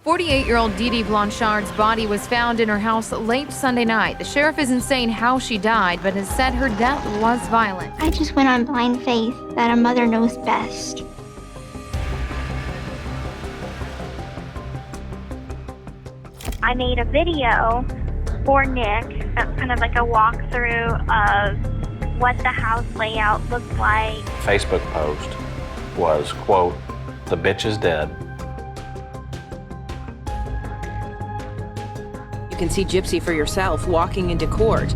48-year-old Dee Dee Blanchard's body was found in her house late Sunday night. The sheriff isn't saying how she died, but has said her death was violent. I just went on blind faith that a mother knows best. I made a video for Nick that's kind of like a walkthrough of what the house layout looked like. Facebook post was, quote, "The bitch is dead." You can see Gypsy for yourself walking into court.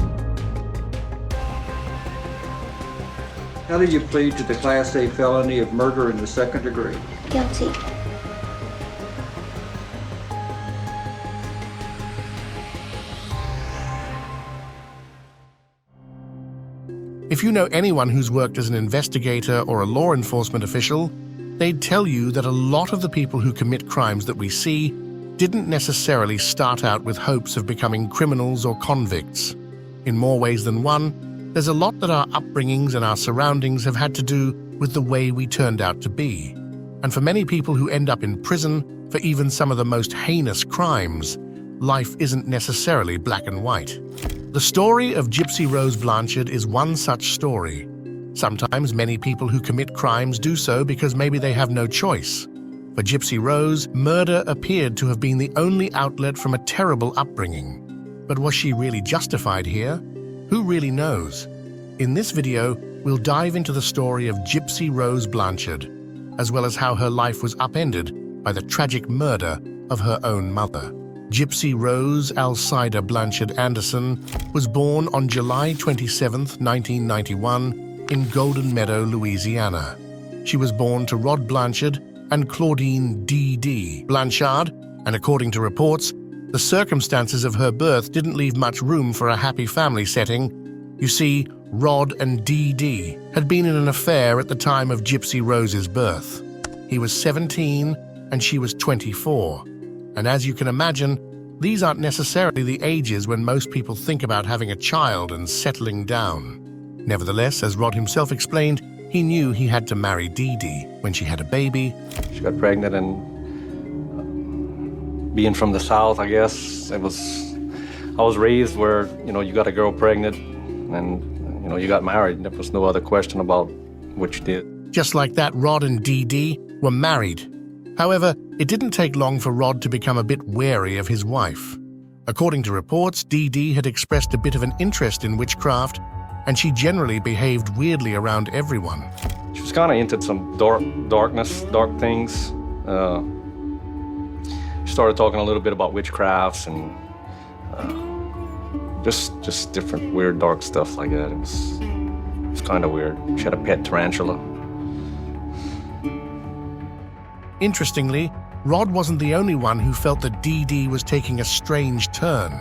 How do you plead to the Class A felony of murder in the second degree? Guilty. If you know anyone who's worked as an investigator or a law enforcement official, they'd tell you that a lot of the people who commit crimes that we see didn't necessarily start out with hopes of becoming criminals or convicts. In more ways than one, there's a lot that our upbringings and our surroundings have had to do with the way we turned out to be. And for many people who end up in prison for even some of the most heinous crimes, life isn't necessarily black and white. The story of Gypsy Rose Blanchard is one such story. Sometimes many people who commit crimes do so because maybe they have no choice. For Gypsy Rose, murder appeared to have been the only outlet from a terrible upbringing. But was she really justified here? Who really knows? In this video, we'll dive into the story of Gypsy Rose Blanchard, as well as how her life was upended by the tragic murder of her own mother. Gypsy Rose Alcida Blanchard Anderson was born on July 27, 1991, in Golden Meadow, Louisiana. She was born to Rod Blanchard and Claudine Dee Dee Blanchard, and according to reports, the circumstances of her birth didn't leave much room for a happy family setting. You see, Rod and Dee Dee had been in an affair at the time of Gypsy Rose's birth. He was 17 and she was 24. And as you can imagine, these aren't necessarily the ages when most people think about having a child and settling down. Nevertheless, as Rod himself explained, he knew he had to marry Dee Dee. When she had a baby, She got pregnant, and being from the South, I guess, I was raised where, you got a girl pregnant and, you got married. There was no other question about what you did. just like that, Rod and Dee Dee were married. However, it didn't take long for Rod to become a bit wary of his wife. According to reports, Dee Dee had expressed a bit of an interest in witchcraft, and she generally behaved weirdly around everyone. She was kind of into some dark things. She started talking a little bit about witchcrafts and just different weird dark stuff like that. It was kind of weird. She had a pet tarantula. Interestingly, Rod wasn't the only one who felt that Dee Dee was taking a strange turn.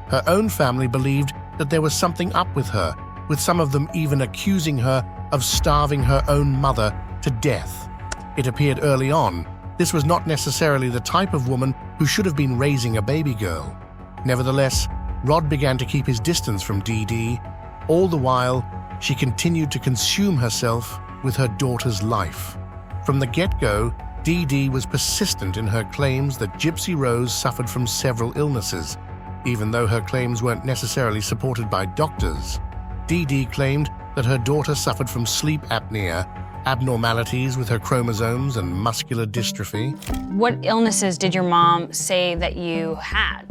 Her own family believed that there was something up with her, with some of them even accusing her of starving her own mother to death. It appeared early on this was not necessarily the type of woman who should have been raising a baby girl. Nevertheless, Rod began to keep his distance from Dee Dee. All the while, she continued to consume herself with her daughter's life. From the get-go, Dee Dee was persistent in her claims that Gypsy Rose suffered from several illnesses, even though her claims weren't necessarily supported by doctors. Dee Dee claimed that her daughter suffered from sleep apnea, abnormalities with her chromosomes, and muscular dystrophy. What illnesses did your mom say that you had?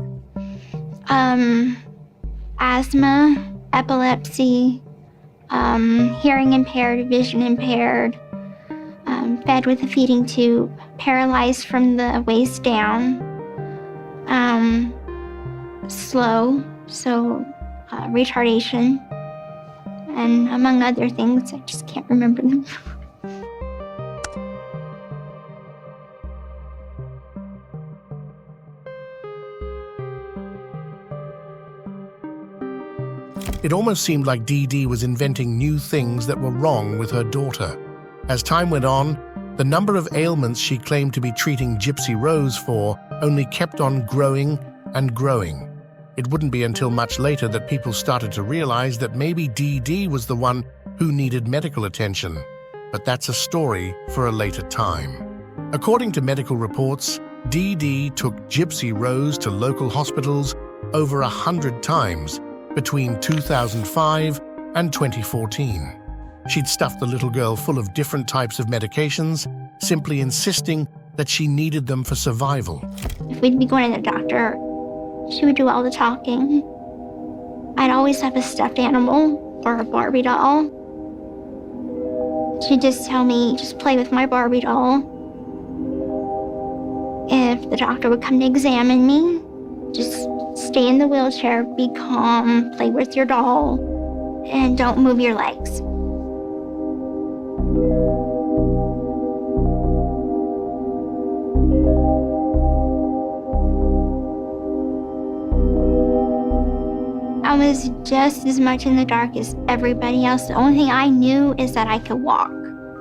Asthma, epilepsy, hearing impaired, vision impaired, fed with a feeding tube, paralyzed from the waist down, slow, so retardation, and among other things. I just can't remember them. It almost seemed like Dee Dee was inventing new things that were wrong with her daughter. As time went on, the number of ailments she claimed to be treating Gypsy Rose for only kept on growing and growing. It wouldn't be until much later that people started to realize that maybe Dee Dee was the one who needed medical attention. But that's a story for a later time. According to medical reports, Dee Dee took Gypsy Rose to local hospitals over 100 times between 2005 and 2014. She'd stuffed the little girl full of different types of medications, simply insisting that she needed them for survival. If we'd be going to the doctor, she would do all the talking. I'd always have a stuffed animal or a Barbie doll. She'd just tell me, just play with my Barbie doll. If the doctor would come to examine me, just stay in the wheelchair, be calm, play with your doll, and don't move your legs. I was just as much in the dark as everybody else. The only thing I knew is that I could walk.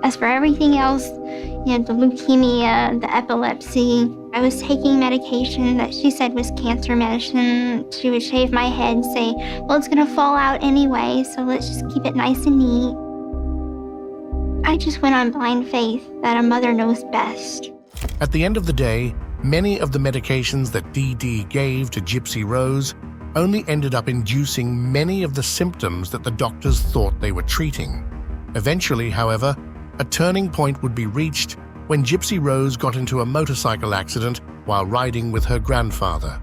As for everything else, the leukemia, the epilepsy, I was taking medication that she said was cancer medicine. She would shave my head and say, well, it's gonna fall out anyway, so let's just keep it nice and neat. I just went on blind faith that a mother knows best. At the end of the day, many of the medications that Dee Dee gave to Gypsy Rose only ended up inducing many of the symptoms that the doctors thought they were treating. Eventually, however, a turning point would be reached when Gypsy Rose got into a motorcycle accident while riding with her grandfather.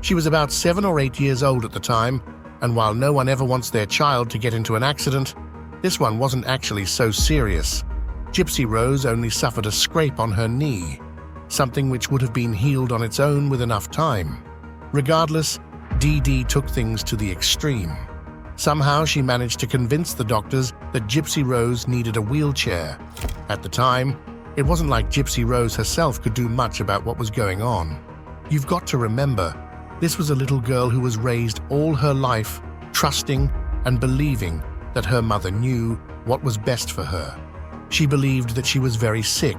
She was about 7 or 8 years old at the time, and while no one ever wants their child to get into an accident, this one wasn't actually so serious. Gypsy Rose only suffered a scrape on her knee, something which would have been healed on its own with enough time. Regardless, Dee Dee took things to the extreme. Somehow she managed to convince the doctors that Gypsy Rose needed a wheelchair. At the time, it wasn't like Gypsy Rose herself could do much about what was going on. You've got to remember, this was a little girl who was raised all her life trusting and believing that her mother knew what was best for her. She believed that she was very sick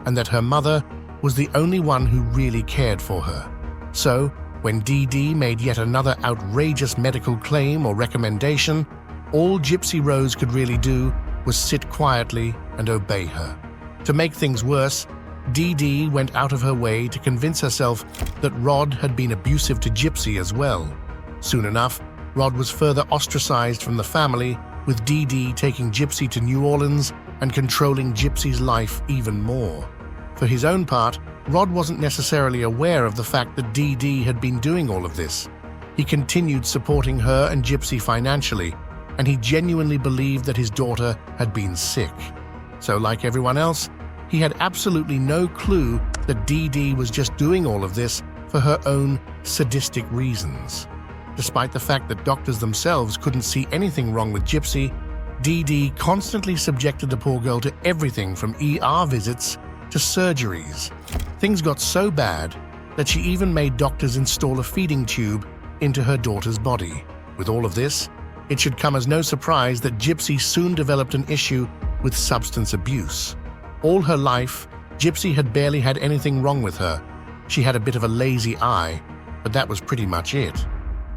and that her mother was the only one who really cared for her. So, when Dee Dee made yet another outrageous medical claim or recommendation, all Gypsy Rose could really do was sit quietly and obey her. To make things worse, Dee Dee went out of her way to convince herself that Rod had been abusive to Gypsy as well. Soon enough, Rod was further ostracized from the family, with Dee Dee taking Gypsy to New Orleans and controlling Gypsy's life even more. For his own part, Rod wasn't necessarily aware of the fact that Dee Dee had been doing all of this. He continued supporting her and Gypsy financially, and he genuinely believed that his daughter had been sick. So, like everyone else, he had absolutely no clue that Dee Dee was just doing all of this for her own sadistic reasons. Despite the fact that doctors themselves couldn't see anything wrong with Gypsy, Dee Dee constantly subjected the poor girl to everything from ER visits to surgeries. Things got so bad that she even made doctors install a feeding tube into her daughter's body. With all of this, it should come as no surprise that Gypsy soon developed an issue with substance abuse. All her life, Gypsy had barely had anything wrong with her. She had a bit of a lazy eye, but that was pretty much it.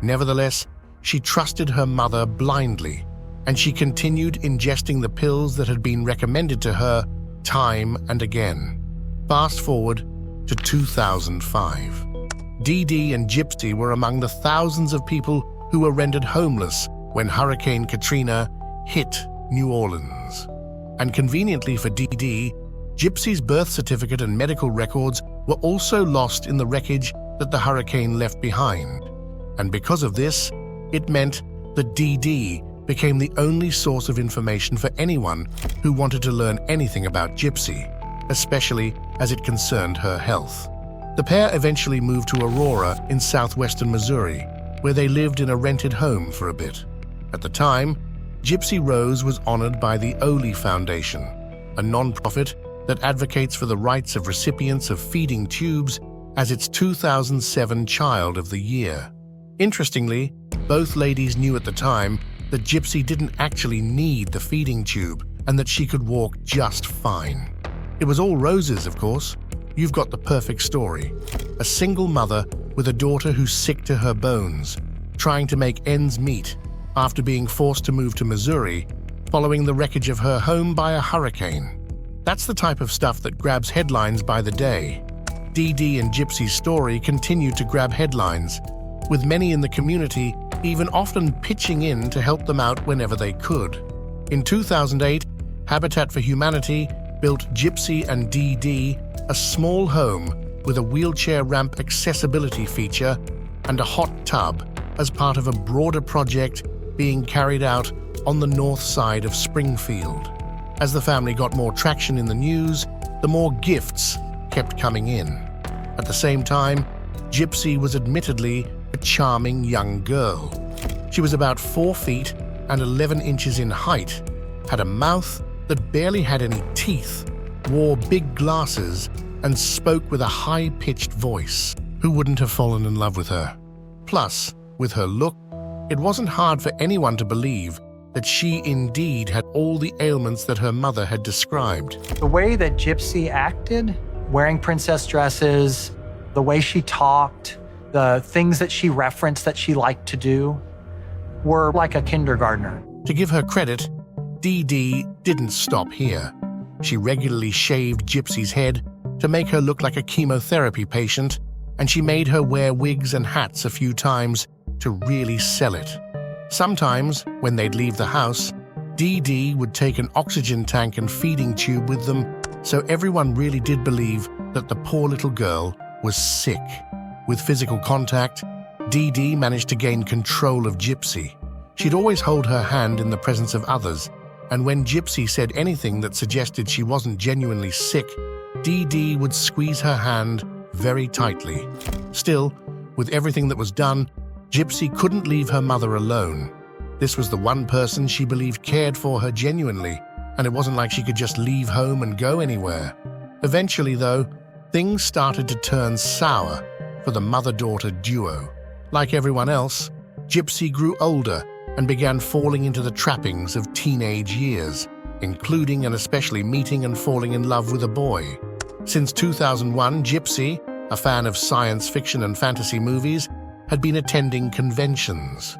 Nevertheless, she trusted her mother blindly, and she continued ingesting the pills that had been recommended to her time and again. Fast forward to 2005. Dee Dee and Gypsy were among the thousands of people who were rendered homeless when Hurricane Katrina hit New Orleans. And conveniently for Dee Dee, Gypsy's birth certificate and medical records were also lost in the wreckage that the hurricane left behind. And because of this, it meant that Dee Dee became the only source of information for anyone who wanted to learn anything about Gypsy, especially as it concerned her health. The pair eventually moved to Aurora in southwestern Missouri, where they lived in a rented home for a bit. At the time, Gypsy Rose was honored by the Oli Foundation, a non-profit that advocates for the rights of recipients of feeding tubes, as its 2007 Child of the Year. Interestingly, both ladies knew at the time that Gypsy didn't actually need the feeding tube and that she could walk just fine. It was all roses, of course. You've got the perfect story. A single mother with a daughter who's sick to her bones, trying to make ends meet after being forced to move to Missouri following the wreckage of her home by a hurricane. That's the type of stuff that grabs headlines by the day. Dee Dee and Gypsy's story continued to grab headlines, with many in the community even often pitching in to help them out whenever they could. In 2008, Habitat for Humanity built Gypsy and Dee Dee a small home with a wheelchair ramp accessibility feature and a hot tub as part of a broader project being carried out on the north side of Springfield. As the family got more traction in the news, the more gifts kept coming in. At the same time, Gypsy was admittedly a charming young girl. She was about 4 feet and 11 inches in height, had a mouth that barely had any teeth, wore big glasses, and spoke with a high-pitched voice. Who wouldn't have fallen in love with her? Plus, with her look, it wasn't hard for anyone to believe that she indeed had all the ailments that her mother had described. The way that Gypsy acted, wearing princess dresses, the way she talked, the things that she referenced that she liked to do, were like a kindergartner. To give her credit, Dee Dee didn't stop here. She regularly shaved Gypsy's head to make her look like a chemotherapy patient, and she made her wear wigs and hats a few times to really sell it. Sometimes, when they'd leave the house, Dee Dee would take an oxygen tank and feeding tube with them, so everyone really did believe that the poor little girl was sick. With physical contact, Dee Dee managed to gain control of Gypsy. She'd always hold her hand in the presence of others, and when Gypsy said anything that suggested she wasn't genuinely sick, Dee Dee would squeeze her hand very tightly. Still, with everything that was done, Gypsy couldn't leave her mother alone. This was the one person she believed cared for her genuinely, and it wasn't like she could just leave home and go anywhere. Eventually, though, things started to turn sour for the mother-daughter duo. Like everyone else, Gypsy grew older and began falling into the trappings of teenage years, including and especially meeting and falling in love with a boy. Since 2001, Gypsy, a fan of science fiction and fantasy movies, had been attending conventions.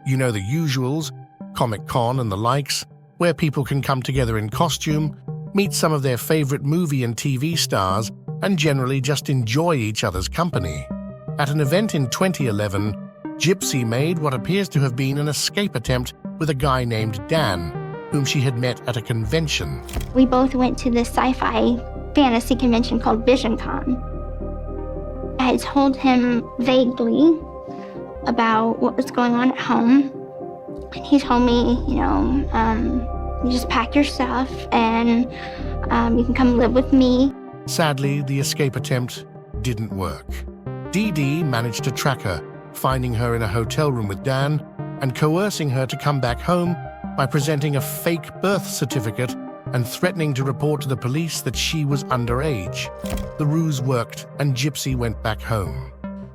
You know the usuals, Comic-Con and the likes, where people can come together in costume, meet some of their favorite movie and TV stars, and generally just enjoy each other's company. At an event in 2011, Gypsy made what appears to have been an escape attempt with a guy named Dan, whom she had met at a convention. We both went to this sci-fi fantasy convention called VisionCon. I had told him vaguely about what was going on at home. And he told me, you just pack your stuff and you can come live with me. Sadly, the escape attempt didn't work. Dee Dee managed to track her, finding her in a hotel room with Dan and coercing her to come back home by presenting a fake birth certificate and threatening to report to the police that she was underage. The ruse worked and Gypsy went back home.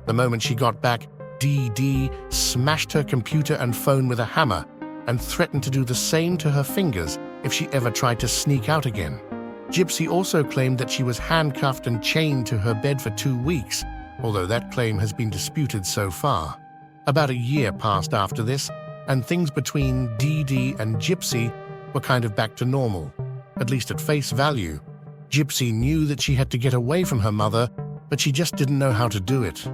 The moment she got back, Dee Dee smashed her computer and phone with a hammer and threatened to do the same to her fingers if she ever tried to sneak out again. Gypsy also claimed that she was handcuffed and chained to her bed for 2 weeks, although that claim has been disputed so far. About a year passed after this, and things between Dee Dee and Gypsy were kind of back to normal, at least at face value. Gypsy knew that she had to get away from her mother, but she just didn't know how to do it.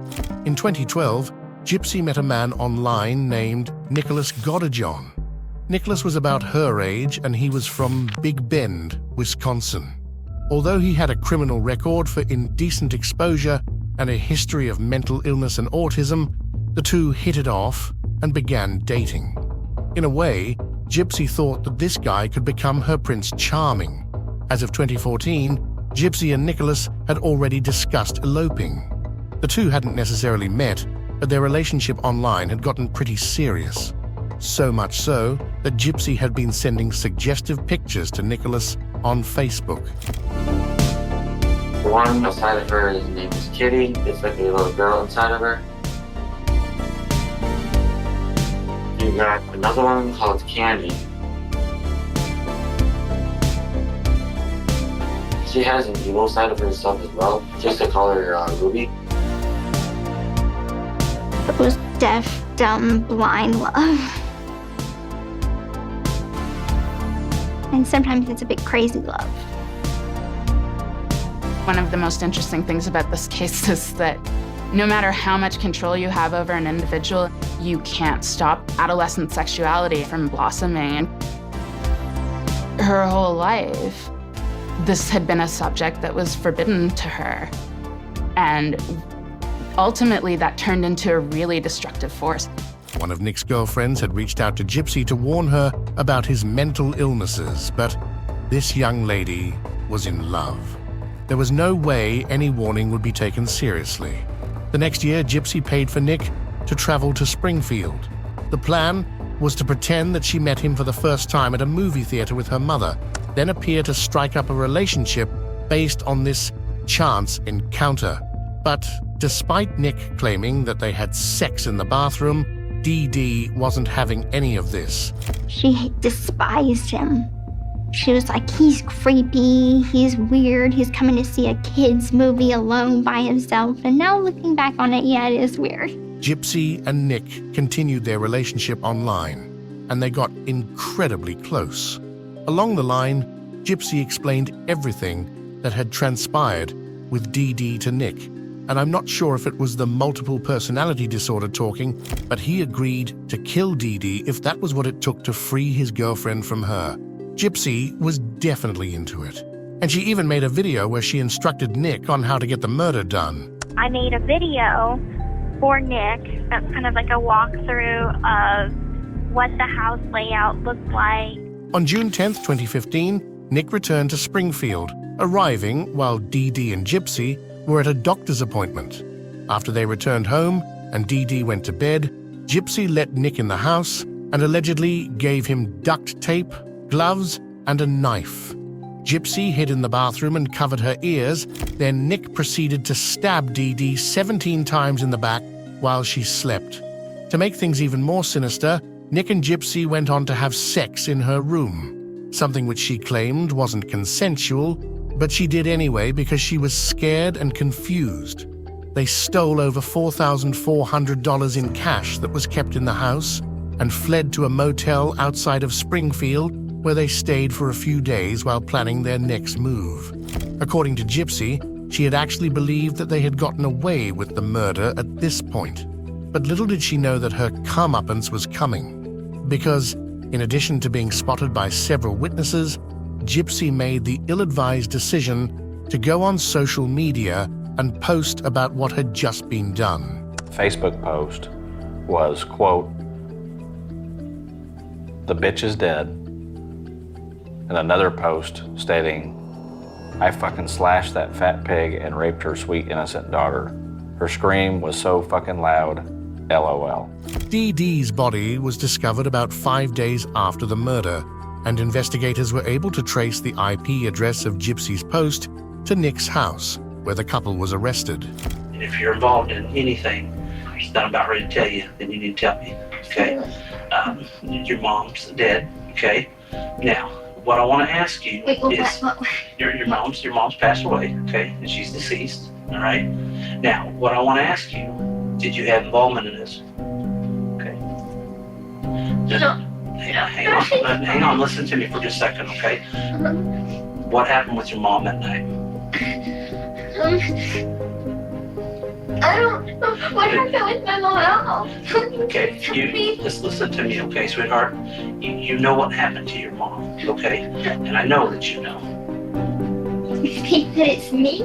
In 2012, Gypsy met a man online named Nicholas Godejohn. Nicholas was about her age, and he was from Big Bend, Wisconsin. Although he had a criminal record for indecent exposure and a history of mental illness and autism, the two hit it off and began dating. In a way, Gypsy thought that this guy could become her Prince Charming. As of 2014, Gypsy and Nicholas had already discussed eloping. The two hadn't necessarily met, but their relationship online had gotten pretty serious. So much so that Gypsy had been sending suggestive pictures to Nicholas on Facebook. The one outside of her, his name is Kitty. It's like a little girl inside of her. You got another one called Candy. She has an evil side of herself as well, just to call her Ruby. It was deaf, dumb, blind love. And sometimes it's a bit crazy love. One of the most interesting things about this case is that no matter how much control you have over an individual, you can't stop adolescent sexuality from blossoming. Her whole life, this had been a subject that was forbidden to her. And ultimately, that turned into a really destructive force. One of Nick's girlfriends had reached out to Gypsy to warn her about his mental illnesses, but this young lady was in love. There was no way any warning would be taken seriously. The next year, Gypsy paid for Nick to travel to Springfield. The plan was to pretend that she met him for the first time at a movie theater with her mother, then appear to strike up a relationship based on this chance encounter. But despite Nick claiming that they had sex in the bathroom, Dee Dee wasn't having any of this. She despised him. She was like, he's creepy, he's weird, he's coming to see a kid's movie alone by himself. And now looking back on it, yeah, it is weird. Gypsy and Nick continued their relationship online, and they got incredibly close. Along the line, Gypsy explained everything that had transpired with Dee Dee to Nick. And I'm not sure if it was the multiple personality disorder talking, but he agreed to kill Dee Dee if that was what it took to free his girlfriend from her. Gypsy was definitely into it. And she even made a video where she instructed Nick on how to get the murder done. I made a video for Nick that's kind of like a walkthrough of what the house layout looked like. On June 10th, 2015, Nick returned to Springfield, arriving while Dee Dee and Gypsy were at a doctor's appointment. After they returned home and Dee Dee went to bed, Gypsy let Nick in the house and allegedly gave him duct tape, gloves, and a knife. Gypsy hid in the bathroom and covered her ears. Then Nick proceeded to stab Dee Dee 17 times in the back while she slept. To make things even more sinister, Nick and Gypsy went on to have sex in her room, something which she claimed wasn't consensual, but she did anyway because she was scared and confused. They stole over $4,400 in cash that was kept in the house and fled to a motel outside of Springfield, where they stayed for a few days while planning their next move. According to Gypsy, she had actually believed that they had gotten away with the murder at this point. But little did she know that her comeuppance was coming. Because, in addition to being spotted by several witnesses, Gypsy made the ill-advised decision to go on social media and post about what had just been done. Facebook post was, quote, "The bitch is dead," and another post stating, "I fucking slashed that fat pig and raped her sweet innocent daughter. Her scream was so fucking loud, LOL." Dee Dee's body was discovered about 5 days after the murder, and investigators were able to trace the IP address of Gypsy's post to Nick's house, where the couple was arrested. And if you're involved in anything that I'm about ready to tell you, then you need to tell me, okay? Your mom's dead, okay? Now, what I want to ask you is, your mom's passed away, okay? And she's deceased, all right? Now, what I want to ask you, did you have involvement in this? Okay? Hang on, listen to me for just a second, okay? What happened with your mom that night? I don't know what happened with my mom. Okay, you just listen to me, okay, sweetheart? You know what happened to your mom, okay? And I know that you know. You think that it's me?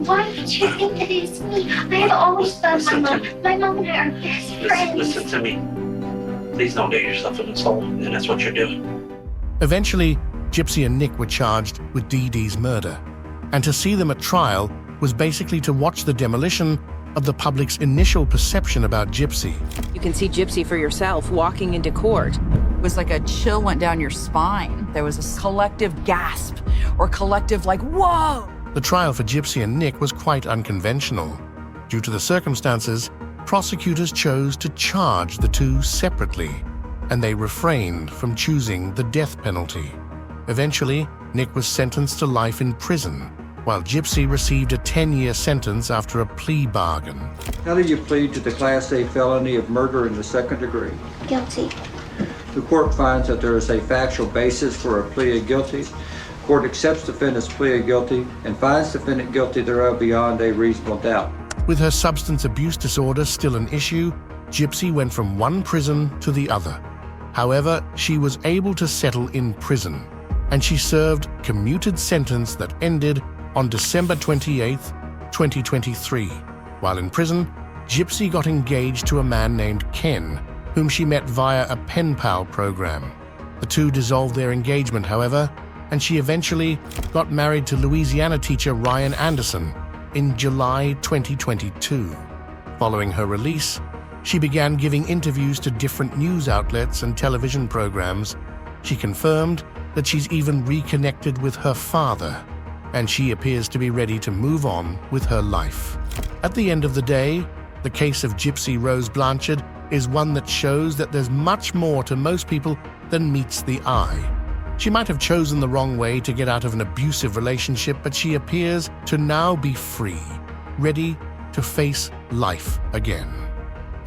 Why would you think that it's me? I have always thought my mom and I are best friends. Listen to me. Please don't get yourself in this hole, and that's what you're doing. Eventually, Gypsy and Nick were charged with Dee Dee's murder, and to see them at trial was basically to watch the demolition of the public's initial perception about Gypsy. You can see Gypsy for yourself walking into court. It was like a chill went down your spine. There was a collective gasp or collective like, whoa! The trial for Gypsy and Nick was quite unconventional. Due to the circumstances, prosecutors chose to charge the two separately, and they refrained from choosing the death penalty. Eventually, Nick was sentenced to life in prison, while Gypsy received a 10-year sentence after a plea bargain. How did you plead to the Class A felony of murder in the second degree? Guilty. The court finds that there is a factual basis for a plea of guilty. Court accepts defendant's plea of guilty and finds defendant guilty thereof beyond a reasonable doubt. With her substance abuse disorder still an issue, Gypsy went from one prison to the other. However, she was able to settle in prison, and she served a commuted sentence that ended on December 28, 2023. While in prison, Gypsy got engaged to a man named Ken, whom she met via a pen pal program. The two dissolved their engagement, however, and she eventually got married to Louisiana teacher Ryan Anderson in July 2022. Following her release, she began giving interviews to different news outlets and television programs. She confirmed that she's even reconnected with her father, and she appears to be ready to move on with her life. At the end of the day, the case of Gypsy Rose Blanchard is one that shows that there's much more to most people than meets the eye. She might have chosen the wrong way to get out of an abusive relationship, but she appears to now be free, ready to face life again.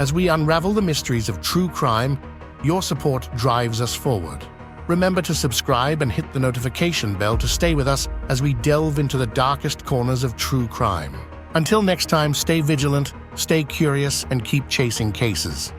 As we unravel the mysteries of true crime, your support drives us forward. Remember to subscribe and hit the notification bell to stay with us as we delve into the darkest corners of true crime. Until next time, stay vigilant, stay curious, and keep chasing cases.